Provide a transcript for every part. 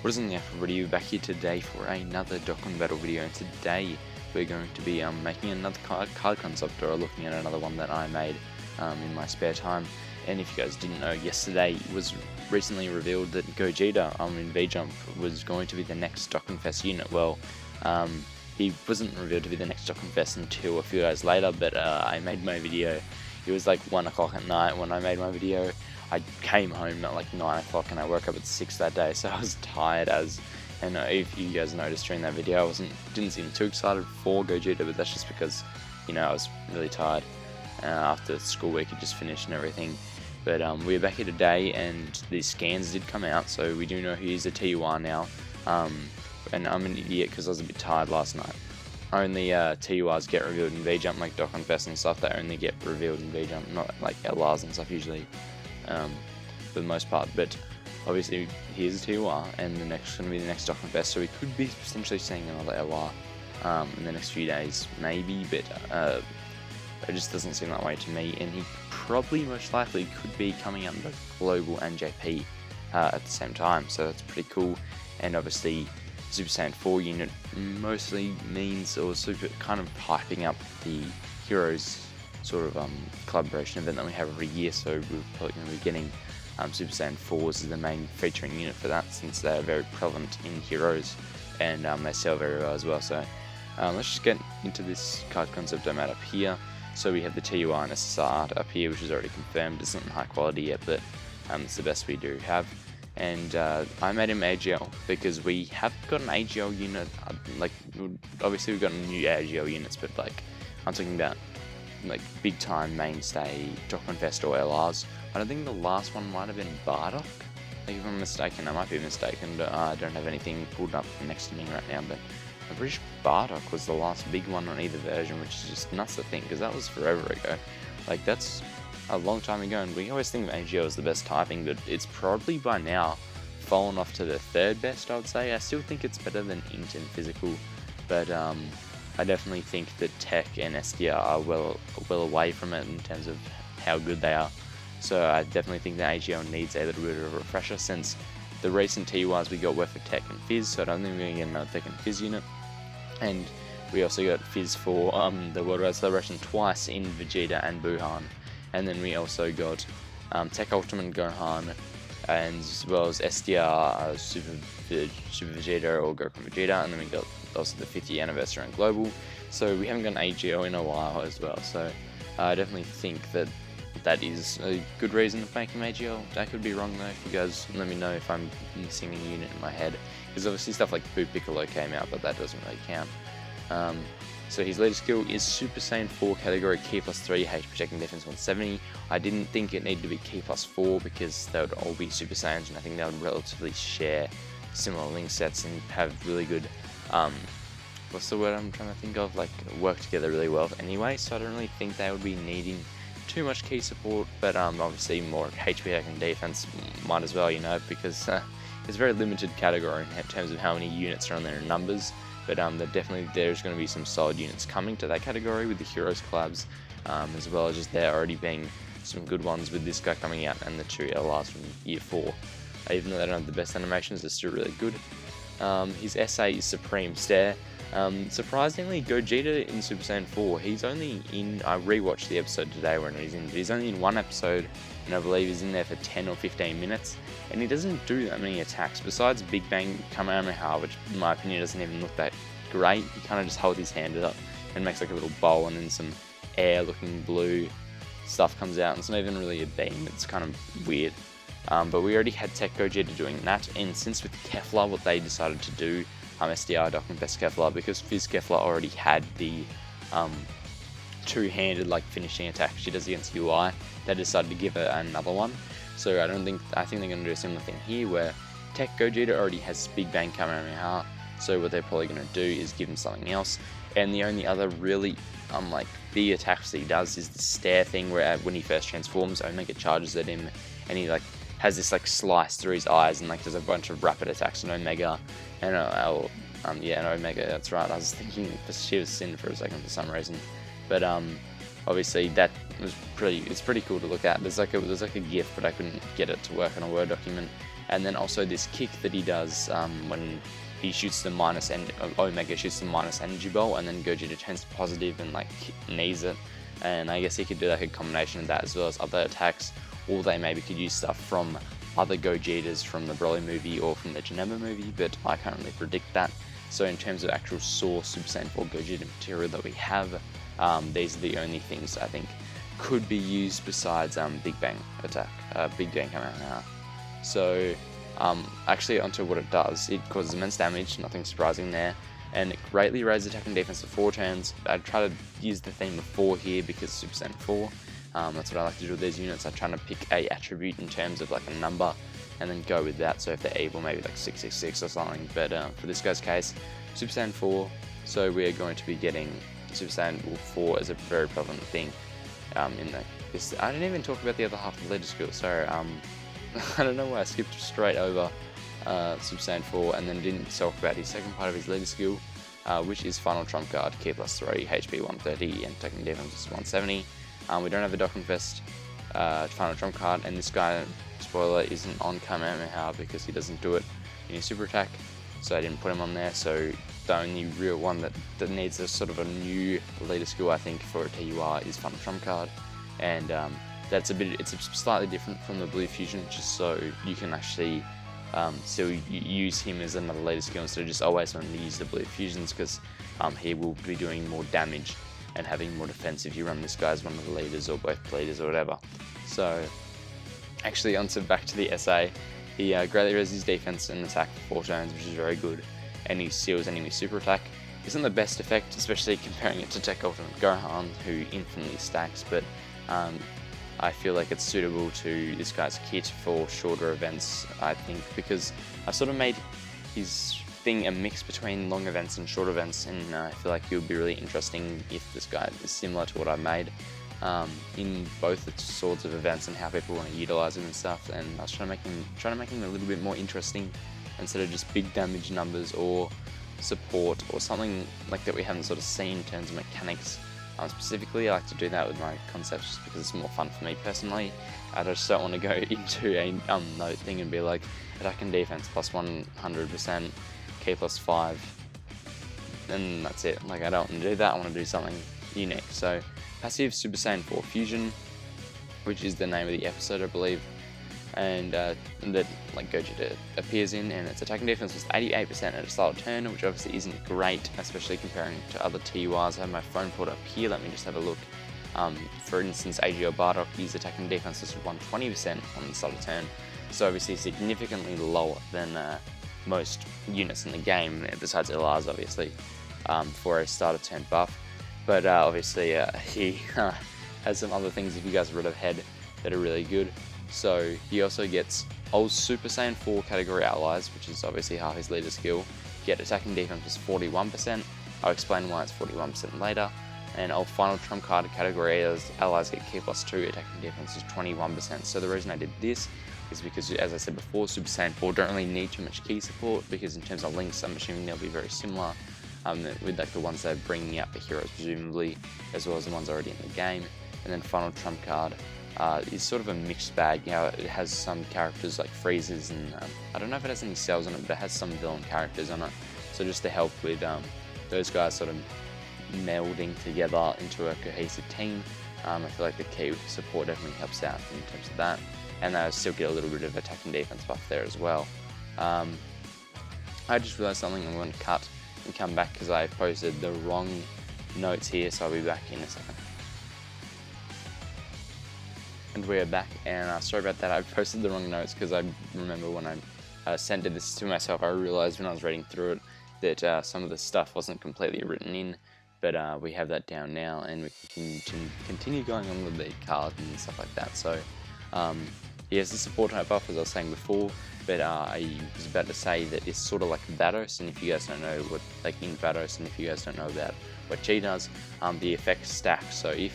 What is in the Apple video? Back here today for another Dokkan battle video, and today we're going to be making another card concept, or looking at another one that I made in my spare time. And if you guys didn't know, yesterday it was recently revealed that Gogeta in V-Jump was going to be the next Dokkan Fest unit. Well, he wasn't revealed to be the next Dokkan Fest until a few days later, but I made my video. It was like 1 o'clock at night when I made my video. I came home at like 9 o'clock and I woke up at 6 that day, so I was tired as, and if you guys noticed during that video, I didn't seem too excited for Gogeta, but that's just because, you know, I was really tired after school week had just finished and everything. But we're back here today, and the scans did come out, so we do know he's a TUR now. And I'm an idiot because I was a bit tired last night. Only TURs get revealed in V-Jump, like Dokkan Fest and stuff. They only get revealed in V-Jump, not like LRs and stuff usually, for the most part. But obviously here's a TUR, and the next going to be the next Dokkan Fest, so we could be potentially seeing another LR in the next few days, maybe. But it just doesn't seem that way to me, and he probably most likely could be coming out in the Global and JP at the same time, so that's pretty cool. And obviously Super Saiyan 4 unit mostly means, or super kind of hyping up the Heroes sort of collaboration event that we have every year, so we're probably going to be getting Super Saiyan 4s as the main featuring unit for that, since they're very prevalent in Heroes, and they sell very well as well. So let's just get into this card concept I made up here. So we have the TUR and SSR art up here, which is already confirmed. It's not in high quality yet, but it's the best we do have. And I made him AGL because we have got an AGL unit. Like, obviously we've got new AGL units, but like, I'm talking about like big time mainstay Dokkan Fest or LRs. I don't think the last one might have been Bardock. Like, if I'm mistaken, I might be mistaken, but I don't have anything pulled up next to me right now. But I'm pretty sure Bardock was the last big one on either version, which is just nuts to think, because that was forever ago. Like, that's a long time ago, and we always think of AGL as the best typing, but it's probably by now fallen off to the third best, I would say. I still think it's better than Int and Physical, but I definitely think that Tech and SDR are well away from it in terms of how good they are. So I definitely think that AGL needs a little bit of a refresher, since the recent TURs we got were for Tech and Fizz, so I don't think we're going to get another Tech and Fizz unit. And we also got Fizz for the World Wide Celebration twice in Vegeta and Buhan. And then we also got Tech Ultimate Gohan, and as well as SDR Super Vegeta or Goku Vegeta, and then we got also the 50th anniversary on Global. So we haven't got an AGL in a while as well, so I definitely think that that is a good reason to make him AGL. I could be wrong though. If you guys let me know if I'm missing a unit in my head, because obviously stuff like Boo Piccolo came out, but that doesn't really count. So his latest skill is Super Saiyan 4 category Ki +3, H protecting defense 170. I didn't think it needed to be Ki +4 because they would all be Super Saiyans, and I think they would relatively share similar link sets and have really good, what's the word I'm trying to think of, like, work together really well anyway. So I don't really think they would be needing too much Ki support, but obviously more HP protecting defense might as well, you know, because it's a very limited category in terms of how many units are on there in numbers. But there's going to be some solid units coming to that category with the Heroes collabs, as well as just there already being some good ones with this guy coming out and the 2 LRs from Year 4. Even though they don't have the best animations, they're still really good. His SA is Supreme Stare. Surprisingly, Gogeta in Super Saiyan 4, he's only in, I rewatched the episode today when he's in, but he's only in one episode, and I believe he's in there for 10 or 15 minutes, and he doesn't do that many attacks, besides Big Bang Kamehameha, which in my opinion doesn't even look that great. He kind of just holds his hand up and makes like a little bowl, and then some air looking blue stuff comes out, and it's not even really a beam, it's kind of weird. But we already had Tech Gogeta doing that, and since with Kefla, what they decided to do, SDR Dokkan Fest Kefla, because Fizz Kefla already had the two-handed like finishing attack she does against UI, they decided to give her another one. So I think they're going to do a similar thing here, where Tech Gogeta already has Big Bang Kamehameha, so what they're probably going to do is give him something else. And the only other really like big attacks that he does is the stare thing, where when he first transforms, Omega charges at him, and he like has this like slice through his eyes, and like there's a bunch of rapid attacks on Omega, and and Omega, that's right, I was thinking Shiva Sin for a second for some reason. But obviously that was it's pretty cool to look at. There's like a GIF, but I couldn't get it to work on a Word document. And then also this kick that he does when he shoots the minus, and Omega shoots the minus energy ball, and then Gogeta turns to positive and like knees it. And I guess he could do like a combination of that as well as other attacks, or they maybe could use stuff from other Gogetas from the Broly movie or from the Janemba movie, but I can't really predict that. So in terms of actual source Super Saiyan 4 Gogeta material that we have, these are the only things I think could be used besides Big Bang attack, Big Bang Kamehameha. So actually onto what it does, it causes immense damage, nothing surprising there, and it greatly raises attack and defense for 4 turns. I try to use the theme of 4 here because Super Saiyan 4, that's what I like to do with these units. I try to pick a attribute in terms of like a number and then go with that. So if they're evil, maybe like 666 or something, but for this guy's case, Super Saiyan 4, so we are going to be getting Super Saiyan 4 as a very prevalent thing in this. I didn't even talk about the other half of the leader skill, sorry. I don't know why I skipped straight over Super Saiyan 4 and then didn't talk about his second part of his leader skill, which is Final Trump Card, Ki plus 3, HP 130, and Technical Defense 170. We don't have a Dokkan Fest Final Trump Card, and this guy, spoiler, isn't on Kamehameha because he doesn't do it in his super attack, so I didn't put him on there. So the only real one that needs a sort of a new leader skill, I think, for a TUR is Final Trump Card, and it's slightly different from the Blue Fusion, just so you can actually still use him as another leader skill instead of just always wanting to use the Blue Fusions, because he will be doing more damage and having more defense if you run this guy as one of the leaders or both leaders or whatever. So actually back to the SA, he greatly raises his defense and attack for 4 turns, which is very good, and he seals enemy super attack. Isn't the best effect, especially comparing it to Tech Ultimate Gohan, who infinitely stacks, but I feel like it's suitable to this guy's kit for shorter events, I think, because I've sort of made his thing a mix between long events and short events, and I feel like it would be really interesting if this guy is similar to what I made in both the sorts of events and how people want to utilize him and stuff. And I was trying to make him a little bit more interesting instead of just big damage numbers or support or something like that we haven't sort of seen in terms of mechanics. Specifically, I like to do that with my concepts just because it's more fun for me personally. I just don't want to go into a note thing and be like attack and defense plus 100%, K plus 5, and that's it. Like, I don't want to do that. I want to do something unique. So passive Super Saiyan 4 Fusion, which is the name of the episode, I believe, and that like Gogeta appears in, and its attack and defense was 88% at the start of turn, which obviously isn't great, especially comparing to other TURs. I have my phone pulled up here, let me just have a look. For instance, AGL Bardock, his attack and defense was 120% on the start of turn, so obviously significantly lower than most units in the game, besides LRs obviously, for a start of turn buff. But obviously he has some other things, if you guys read ahead, that are really good. So he also gets old Super Saiyan 4 category allies, which is obviously half his leader skill, get attack and defense was 41%, I'll explain why it's 41% later, and old Final Trump Card category allies get Ki plus 2, attack and defense is 21%. So the reason I did this is because, as I said before, Super Saiyan 4 don't really need too much key support, because in terms of links, I'm assuming they'll be very similar with like the ones they're bringing out for heroes presumably, as well as the ones already in the game. And then Final Trump Card is sort of a mixed bag. You know, it has some characters like Freezes, and I don't know if it has any cells on it, but it has some villain characters on it. So just to help with those guys sort of melding together into a cohesive team, I feel like the key support definitely helps out in terms of that. And I still get a little bit of attack and defense buff there as well. I just realized something. I'm going to cut and come back because I posted the wrong notes here, so I'll be back in a second. And we're back, and sorry about that. I posted the wrong notes because I remember when I sent this to myself, I realized when I was reading through it that some of the stuff wasn't completely written in, but we have that down now, and we can continue going on with the cards and stuff like that. So he has the support type buff, as I was saying before, but I was about to say that it's sort of like Vados, and if you guys don't know what, like in Vados, and if you guys don't know about what Chi does, the effects stack. So if,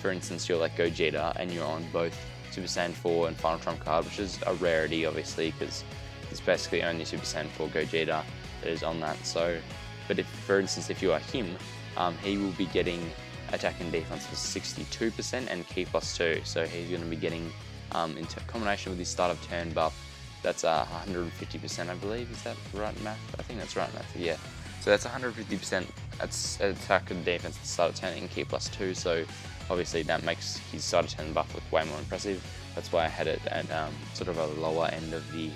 for instance, you're like Gogeta and you're on both Super Saiyan 4 and Final Trump Card, which is a rarity obviously, because it's basically only Super Saiyan 4 Gogeta that is on that. So, but if, for instance, if you are him, he will be getting attack and defense for 62% and Ki plus 2, so he's going to be getting, in combination with his start of turn buff, that's 150%, I believe. Is that right math? I think that's right math, yeah. So that's 150% attack and defense at the start of turn in key +2, so obviously that makes his start of turn buff look way more impressive. That's why I had it at sort of a lower end of the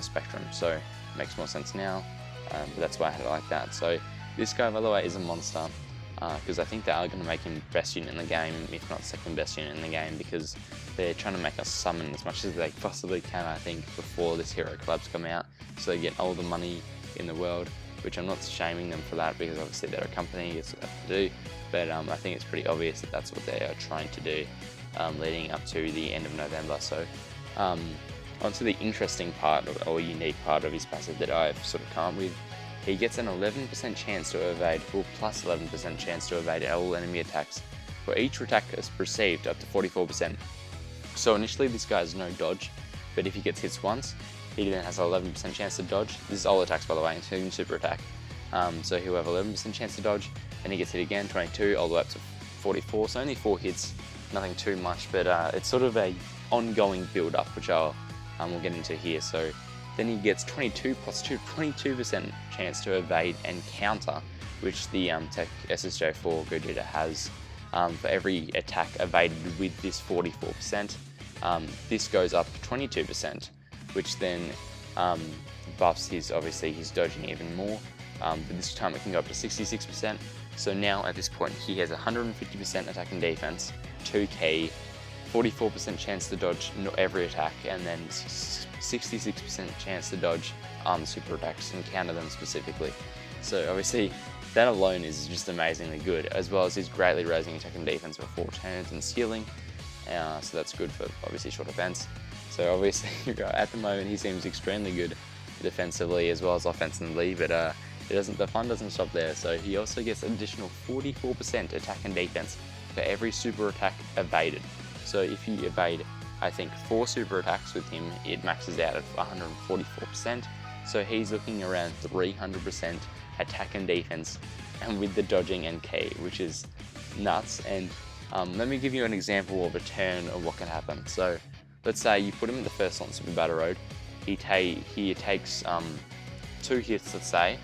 spectrum, so it makes more sense now, but that's why I had it like that. So this guy, by the way, is a monster, because I think they are going to make him best unit in the game, if not second best unit in the game, because they're trying to make us summon as much as they possibly can, I think, before this hero collabs come out, so they get all the money in the world, which I'm not shaming them for that, because obviously they're a company, it's what they have to do, but I think it's pretty obvious that that's what they are trying to do, leading up to the end of November. So onto the interesting part, or unique part of his passive that I've sort of come up with. He gets an 11% chance to evade, or plus 11% chance to evade all enemy attacks for each attack is received up to 44%. So initially this guy has no dodge, but if he gets hit once, he then has an 11% chance to dodge. This is all attacks, by the way, including super attack. So he'll have 11% chance to dodge, then he gets hit again, 22, all the way up to 44. So only 4 hits, nothing too much, but it's sort of a ongoing build up, which we'll get into here. So then he gets 22 plus 2, 22% chance to evade and counter, which the tech SSJ4 GOGETA has for every attack evaded with this 44%. This goes up 22%, which then buffs his dodging even more, but this time it can go up to 66%. So now at this point he has 150% attack and defense, 2k, 44% chance to dodge every attack, and then 66% chance to dodge super attacks and counter them specifically. So obviously that alone is just amazingly good, as well as he's greatly raising attack and defense for 4 turns and skilling, so that's good for obviously short events. So obviously at the moment he seems extremely good defensively as well as offensively, but the fun doesn't stop there. So he also gets an additional 44% attack and defense for every super attack evaded. So if you evade, I think, 4 super attacks with him, it maxes out at 144%. So he's looking around 300% attack and defense, and with the dodging and K, which is nuts. And let me give you an example of a turn of what can happen. So let's say you put him in the first on Super Battle Road. He takes 2 hits, let's say,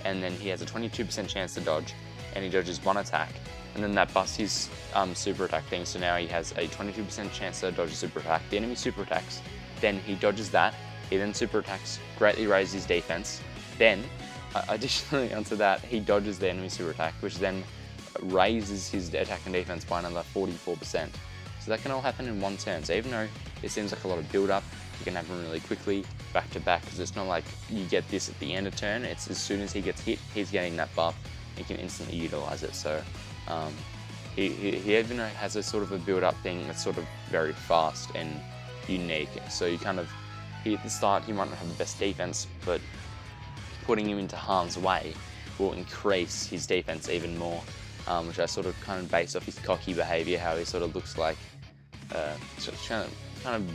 and then he has a 22% chance to dodge, and he dodges 1 attack, and then that busts his super attack thing. So now he has a 22% chance to dodge a super attack. The enemy super attacks, then he dodges that. He then super attacks, greatly raises his defense. Then, additionally onto that, he dodges the enemy super attack, which then raises his attack and defense by another 44%. So that can all happen in 1 turn. So even though it seems like a lot of build up, you can have him really quickly, back to back, because it's not like you get this at the end of turn. It's as soon as he gets hit, he's getting that buff, he can instantly utilize it. So he even has a sort of a build up thing that's sort of very fast and unique. So you kind of, at the start he might not have the best defense, but putting him into harm's way will increase his defense even more, which I sort of kind of base off his cocky behavior, how he sort of looks like kind of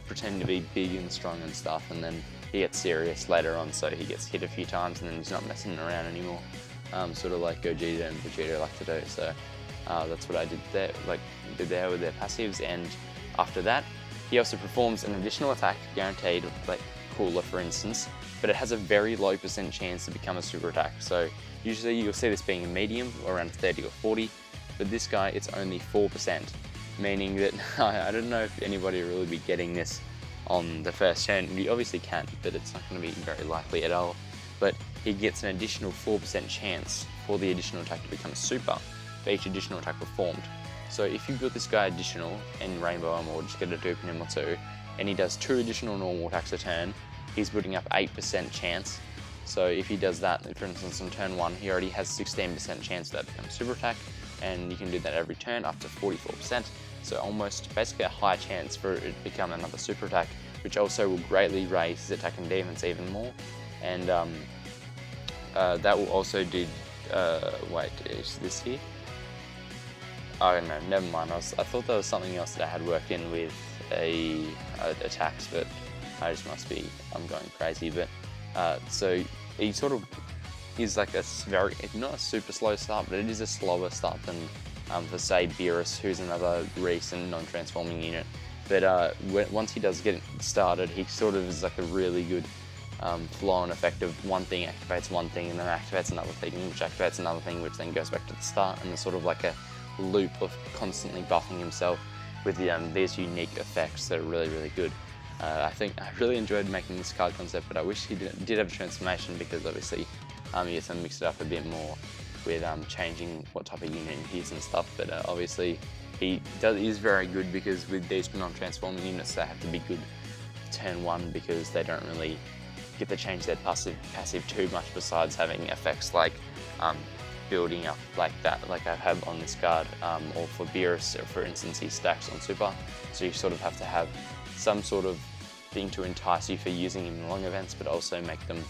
pretend to be big and strong and stuff, and then he gets serious later on, so he gets hit a few times and then he's not messing around anymore, sort of like Gogeta and Vegeta like to do. So that's what I did there with their passives. And after that, he also performs an additional attack, guaranteed, like Cooler for instance, but it has a very low % chance to become a super attack. So usually you'll see this being a medium, around 30 or 40, but this guy, it's only 4%, meaning that I don't know if anybody will really be getting this on the first turn. You obviously can, but it's not going to be very likely at all. But he gets an additional 4% chance for the additional attack to become a super for each additional attack performed. So if you build this guy additional in Rainbow Armor, just get a dupe in him or 2, and he does 2 additional normal attacks a turn, he's building up 8% chance. So if he does that, for instance on turn 1, he already has 16% chance that becomes super attack, and you can do that every turn up to 44%. So almost basically a high chance for it to become another super attack, which also will greatly raise his attack and defense even more. And that will also do, wait, is this here? Oh no, never mind. I thought there was something else that I had worked in with attacks, but I just must be, I'm going crazy. But so he sort of is like a very, not a super slow start, but it is a slower start than for say Beerus, who's another recent non-transforming unit. But once he does get started, he sort of is like a really good flow and effect of one thing activates one thing and then activates another thing, which activates another thing, which then goes back to the start, and it's sort of like a loop of constantly buffing himself with these unique effects that are really, really good. I think I really enjoyed making this card concept, but I wish he did have a transformation, because obviously he has to mix it up a bit more with changing what type of unit he is and stuff. But obviously he is very good, because with these non-transforming units they have to be good turn 1, because they don't really get to change their passive too much, besides having effects like building up like that, like I have on this card, or for Beerus, for instance, he stacks on super, so you sort of have to have some sort of thing to entice you for using him in long events, but also make them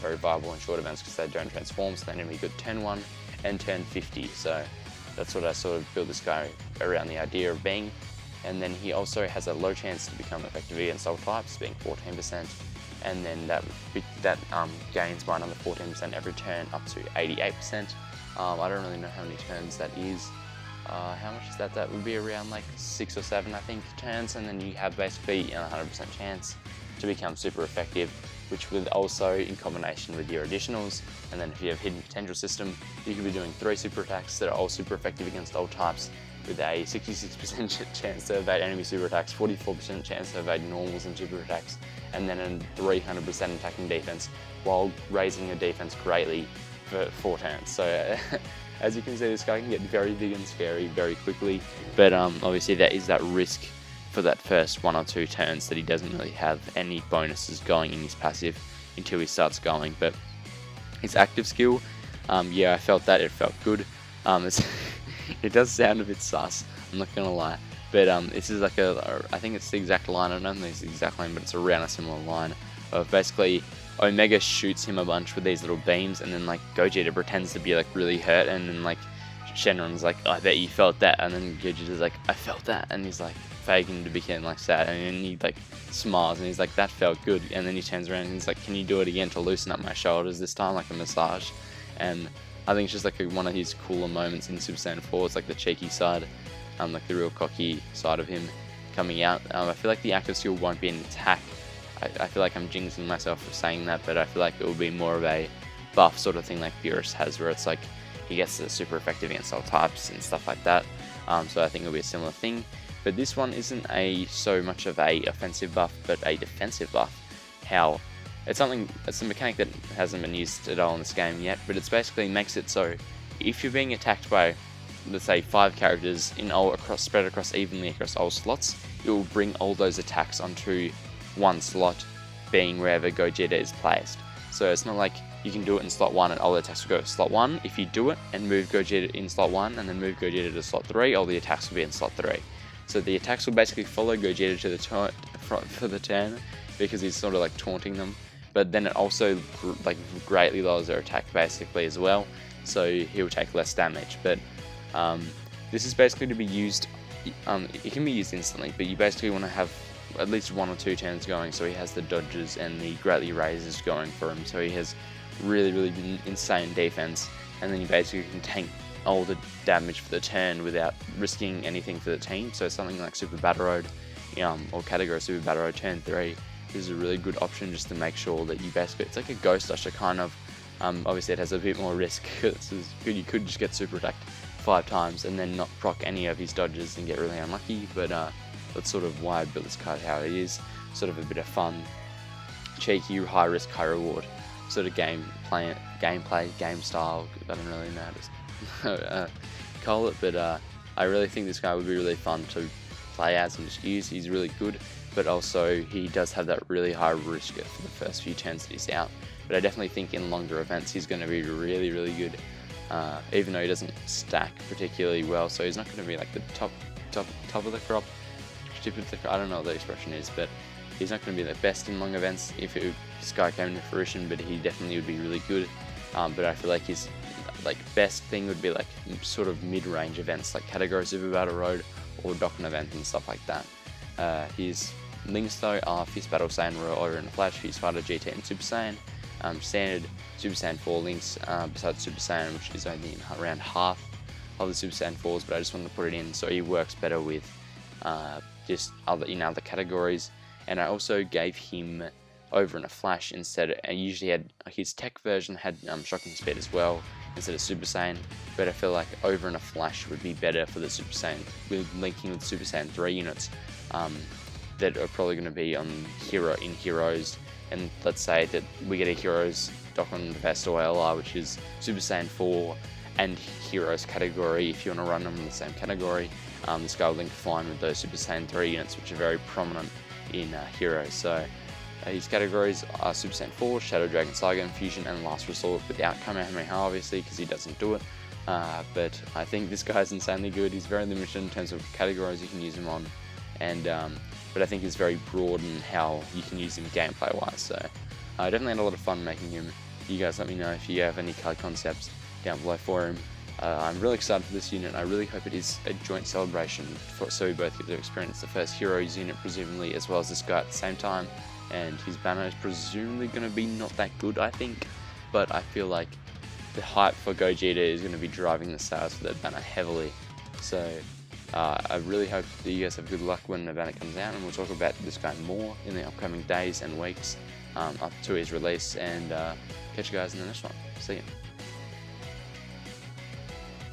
very viable in short events, because they don't transform, so they're going to be good turn 1 and turn 50. So that's what I sort of build this guy around, the idea of being. And then he also has a low chance to become effective against all types, being 14%, and then that gains by another 14% every turn, up to 88%. I don't really know how many turns that is. How much is that? That would be around like 6 or 7, I think, turns, and then you have basically a 100% chance to become super effective, which would also, in combination with your additionals, and then if you have hidden potential system, you could be doing 3 super attacks that are all super effective against all types, with a 66% chance to evade enemy super attacks, 44% chance to evade normals and super attacks, and then a 300% attacking defense, while raising your defense greatly for 4 turns. So as you can see, this guy can get very big and scary very quickly, but obviously there is that risk for that first 1 or 2 turns that he doesn't really have any bonuses going in his passive until he starts going. But his active skill, yeah, I felt that, it felt good. It does sound a bit sus, I'm not gonna lie, but this is like I think it's the exact line, I don't think it's the exact line, but it's around a similar line of basically Omega shoots him a bunch with these little beams, and then like Gogeta pretends to be like really hurt, and then like Shenron's like, I bet you felt that, and then Gogeta's like, I felt that, and he's like faking to be getting like sad, and then he like smiles and he's like, that felt good, and then he turns around and he's like, can you do it again to loosen up my shoulders this time, like a massage? And I think it's just like one of his cooler moments in Super Saiyan 4. It's like the cheeky side, like the real cocky side of him coming out. I feel like the active skill won't be an attack. I feel like I'm jinxing myself for saying that, but I feel like it will be more of a buff sort of thing like Beerus has, where it's like he gets super effective against all types and stuff like that. So I think it'll be a similar thing. But this one isn't so much of a offensive buff, but a defensive buff. How? It's a mechanic that hasn't been used at all in this game yet, but it's basically makes it so if you're being attacked by, let's say, 5 characters spread across evenly across all slots, it will bring all those attacks onto one slot, being wherever Gogeta is placed. So it's not like you can do it in slot 1 and all the attacks will go to slot 1. If you do it and move Gogeta in slot 1 and then move Gogeta to slot 3, all the attacks will be in slot 3. So the attacks will basically follow Gogeta to the for the turn, because he's sort of like taunting them. But then it also like greatly lowers their attack basically as well, so he'll take less damage. But this is basically to be used, it can be used instantly, but you basically want to have at least 1 or 2 turns going, so he has the dodges and the greatly raises going for him, so he has really insane defense, and then you basically can tank all the damage for the turn without risking anything for the team. So something like Super Battle Road, or Category Super Battle Road turn 3, is a really good option just to make sure that you basically, it's like a Ghost Usher kind of. Obviously it has a bit more risk, because you could just get super attacked 5 times and then not proc any of his dodges and get really unlucky, but that's sort of why I built this card how it is. Sort of a bit of fun, cheeky, high risk, high reward sort of gameplay, game style. I don't really know how to call it, but I really think this guy would be really fun to play as and just use. He's really good, but also he does have that really high risk for the first few turns that he's out. But I definitely think in longer events he's going to be really good, even though he doesn't stack particularly well, so he's not going to be like the top of the crop. I don't know what the expression is, but he's not going to be the best in long events if this guy came to fruition, but he definitely would be really good. But I feel like his best thing would be like sort of mid-range events like Category Super Battle Road or Dokkan event and stuff like that. His links though are Fierce Battle Saiyan, Royal Order and Flash, Fierce Fighter, GT and Super Saiyan. Standard Super Saiyan 4 links, besides Super Saiyan, which is only around half of the Super Saiyan 4s, but I just wanted to put it in so he works better with just other categories. And I also gave him over in a flash instead. I usually had his tech version had shocking speed as well instead of Super Saiyan, but I feel like over in a flash would be better for the Super Saiyan, with linking with Super Saiyan 3 units that are probably going to be on Heroes. And let's say that we get a Heroes Dokkan Vest or LR, which is Super Saiyan 4 and Heroes category. If you want to run them in the same category, this guy will link fine with those Super Saiyan 3 units, which are very prominent in Heroes. So his categories are Super Saiyan 4, Shadow Dragon Saga, Infusion, and Last Resort, without Kamehameha obviously, because he doesn't do it. But I think this guy's insanely good. He's very limited in terms of categories you can use him on, and but I think he's very broad in how you can use him gameplay wise. So I definitely had a lot of fun making him. You guys let me know if you have any card concepts down below for him. I'm really excited for this unit. I really hope it is a joint celebration so we both get to experience the first Heroes unit presumably, as well as this guy at the same time. And his banner is presumably going to be not that good, I think, but I feel like the hype for Gogeta is going to be driving the sales for that banner heavily. So I really hope that you guys have good luck when the banner comes out, and we'll talk about this guy more in the upcoming days and weeks up to his release, and catch you guys in the next one. See ya.